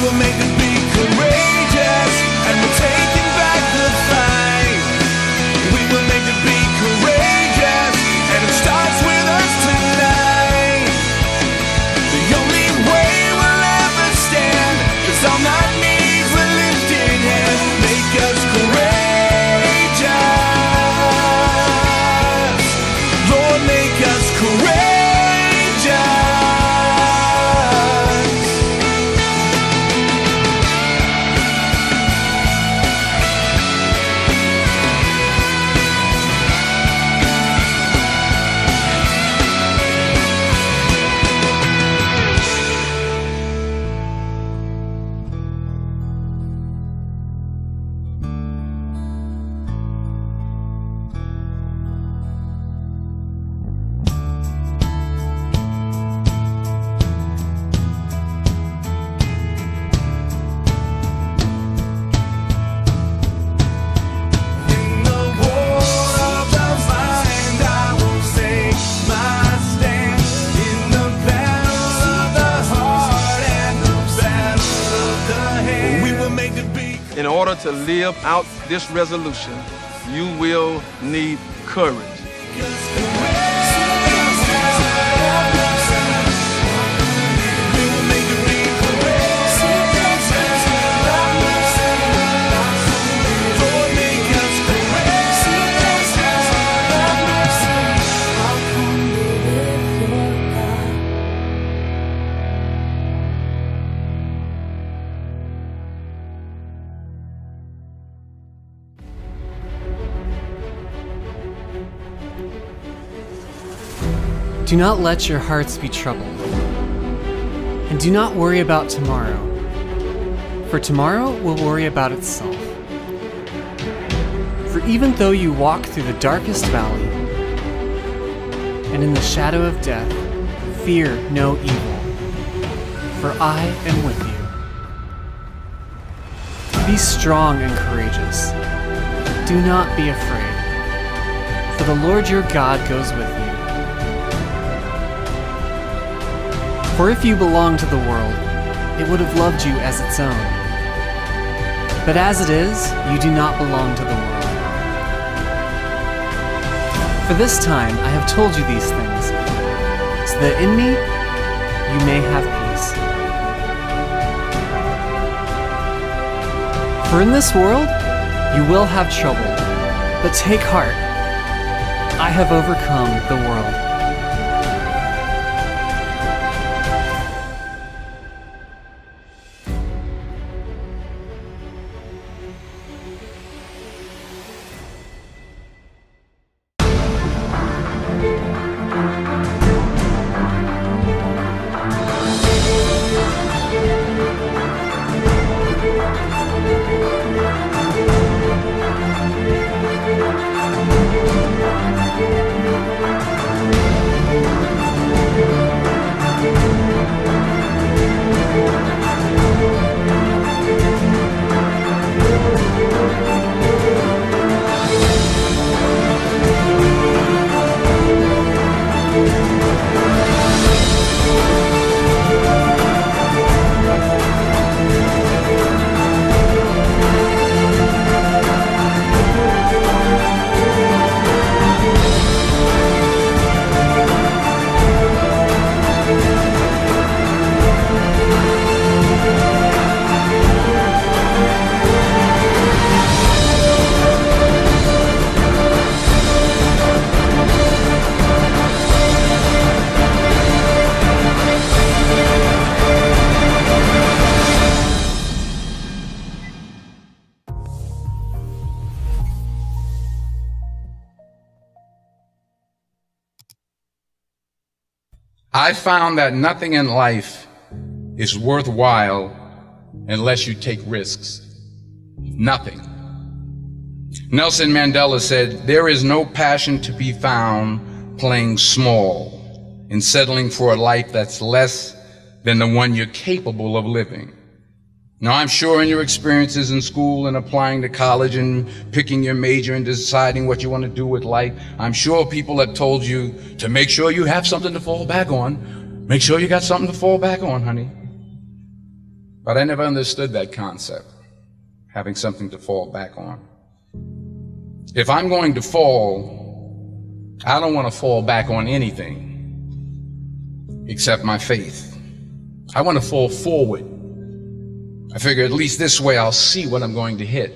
were made to be courageous, and we're taking back the fight. We were made to be courageous, and it starts with us tonight. The only way we'll ever stand is on our knees with lifted hands. Make us courageous, Lord, make us courageous. In order to live out this resolution, you will need courage. Do not let your hearts be troubled, and do not worry about tomorrow, for tomorrow will worry about itself. For even though you walk through the darkest valley, and in the shadow of death, fear no evil, for I am with you. Be strong and courageous. Do not be afraid, for the Lord your God goes with you. For if you belonged to the world, it would have loved you as its own. But as it is, you do not belong to the world. For this time I have told you these things, so that in me you may have peace. For in this world you will have trouble, but take heart. I have overcome the world. I found that nothing in life is worthwhile unless you take risks. Nothing. Nelson Mandela said, "There is no passion to be found playing small and settling for a life that's less than the one you're capable of living." Now, I'm sure in your experiences in school and applying to college and picking your major and deciding what you want to do with life, I'm sure people have told you to make sure you have something to fall back on. Make sure you got something to fall back on, honey. But I never understood that concept, having something to fall back on. If I'm going to fall, I don't want to fall back on anything except my faith. I want to fall forward. I figure at least this way I'll see what I'm going to hit.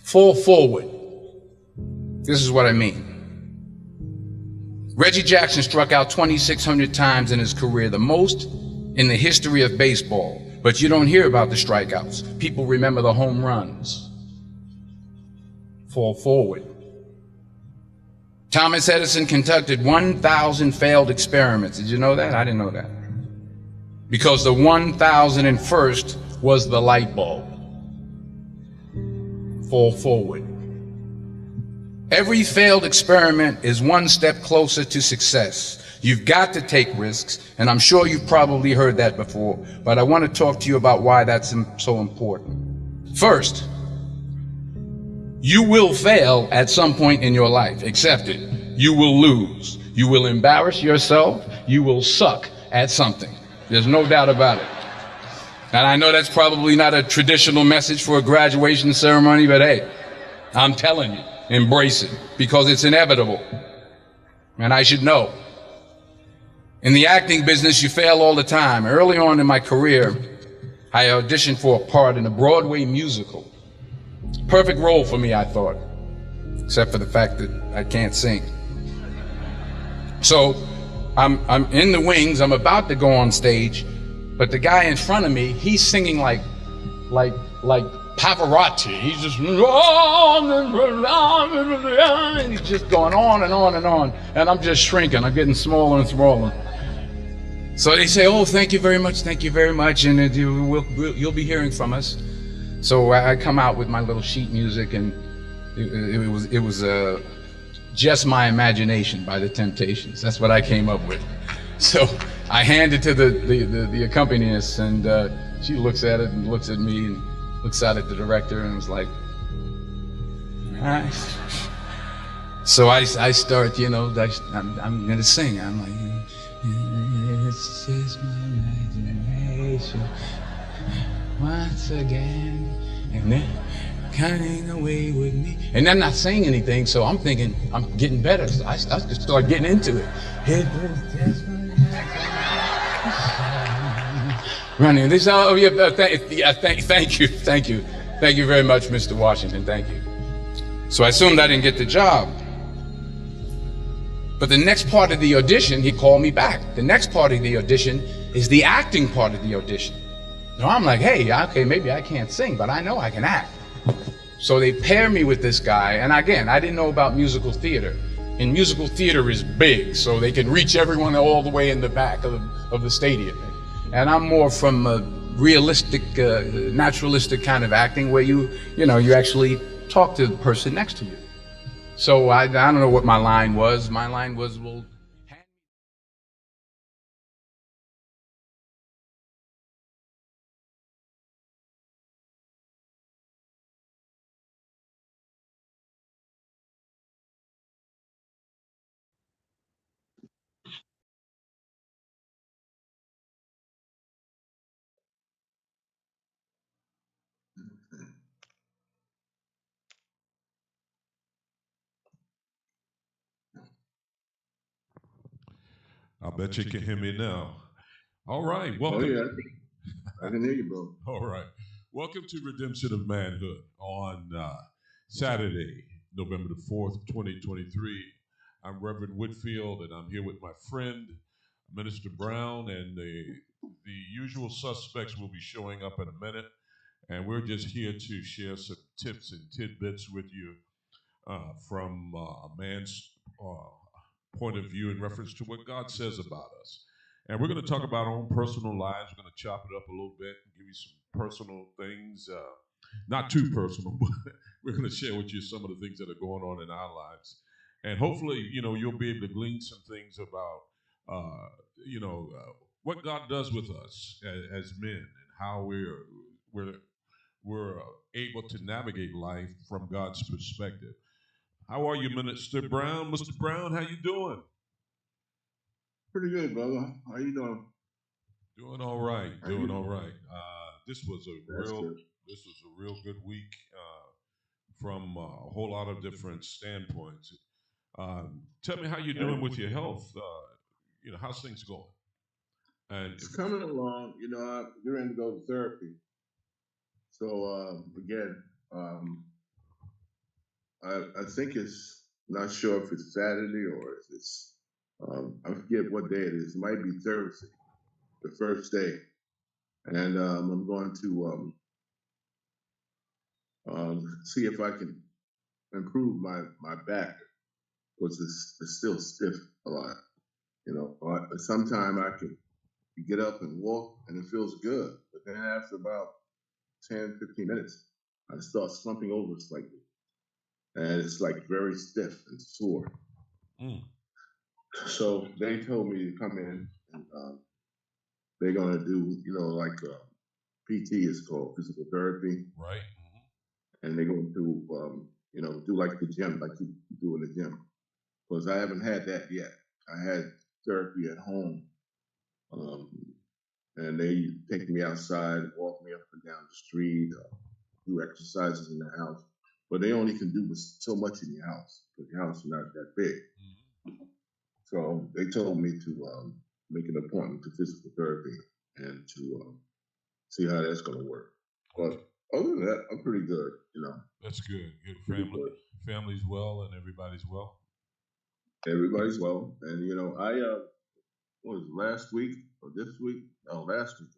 Fall forward. This is what I mean. Reggie Jackson struck out 2,600 times in his career, the most in the history of baseball. But you don't hear about the strikeouts. People remember the home runs. Fall forward. Thomas Edison conducted 1,000 failed experiments. Did you know that? I didn't know that. Because the 1,001st was the light bulb. Fall forward. Every failed experiment is one step closer to success. You've got to take risks, and I'm sure you've probably heard that before, but I want to talk to you about why that's so important. First, you will fail at some point in your life. Accept it. You will lose. You will embarrass yourself. You will suck at something. There's no doubt about it. And I know that's probably not a traditional message for a graduation ceremony, but hey, I'm telling you, embrace it, because it's inevitable. And I should know. In the acting business, you fail all the time. Early on in my career, I auditioned for a part in a Broadway musical. Perfect role for me, I thought, except for the fact that I can't sing. So I'm in the wings, I'm about to go on stage, but the guy in front of me, he's singing like Pavarotti. He's just, and he's just going on and on and on, and I'm just shrinking, I'm getting smaller and smaller. So they say, oh, thank you very much, and you'll be hearing from us. So I come out with my little sheet music, and it was Just My Imagination by the Temptations. That's what I came up with. So I hand it to the accompanist, and she looks at it and looks at me and looks out at the director and was like, all right. So I start, I'm gonna sing. I'm like, it's just my imagination once again, and then cutting away with me. And I'm not saying anything, so I'm thinking I'm getting better. So I just start getting into it. It was just my running. This, oh yeah, thank you very much, Mr. Washington. Thank you. So I assumed I didn't get the job. But the next part of the audition, he called me back. The next part of the audition is the acting part of the audition. Now I'm like, hey, okay, maybe I can't sing, but I know I can act. So they pair me with this guy, and again, I didn't know about musical theater. And musical theater is big, so they can reach everyone all the way in the back of the stadium. And I'm more from a realistic, naturalistic kind of acting where you actually talk to the person next to you. So I don't know what my line was. My line was, well, I bet you can hear me now. All right, welcome. Oh, yeah. I can hear you, bro. All right. Welcome to Redemption of Manhood on Saturday, November the 4th, 2023. I'm Reverend Whitfield, and I'm here with my friend, Minister Brown, and the usual suspects will be showing up in a minute. And we're just here to share some tips and tidbits with you from a man's point of view in reference to what God says about us. And we're going to talk about our own personal lives. We're going to chop it up a little bit and give you some personal things, not too personal, but we're going to share with you some of the things that are going on in our lives. And hopefully, you'll be able to glean some things about, what God does with us as men and how we're able to navigate life from God's perspective. How are you, Minister Brown? Mr. Brown, how you doing? Pretty good, brother. How you doing? Doing all right. How Doing you all doing? right. This was a That's real good. this was a real good week from a whole lot of different standpoints. Tell me how you're doing with your health. How's things going? And It's coming along. You know, I'm getting ready to go to therapy. So again, I think it's not sure if it's Saturday or if it's I forget what day it is. It might be Thursday, the first day, and I'm going to see if I can improve my back because it's still stiff a lot. You know, sometimes I can get up and walk and it feels good, but then after about 10, 15 minutes, I start slumping over slightly, and it's like very stiff and sore. Mm, So they told me to come in and they're gonna do, like PT is called physical therapy, right. and they're going to, do like the gym, like you do in the gym. Because I haven't had that yet. I had therapy at home, um, and they take me outside, walk me up and down the street, do exercises in the house. But they only can do so much in your house because your house is not that big. So they told me to make an appointment to physical therapy and to see how that's going to work. But other than that, I'm pretty good. That's good. Good Pretty good. family's well and everybody's well. Everybody's well, and I what was it, last week or this week? No, last week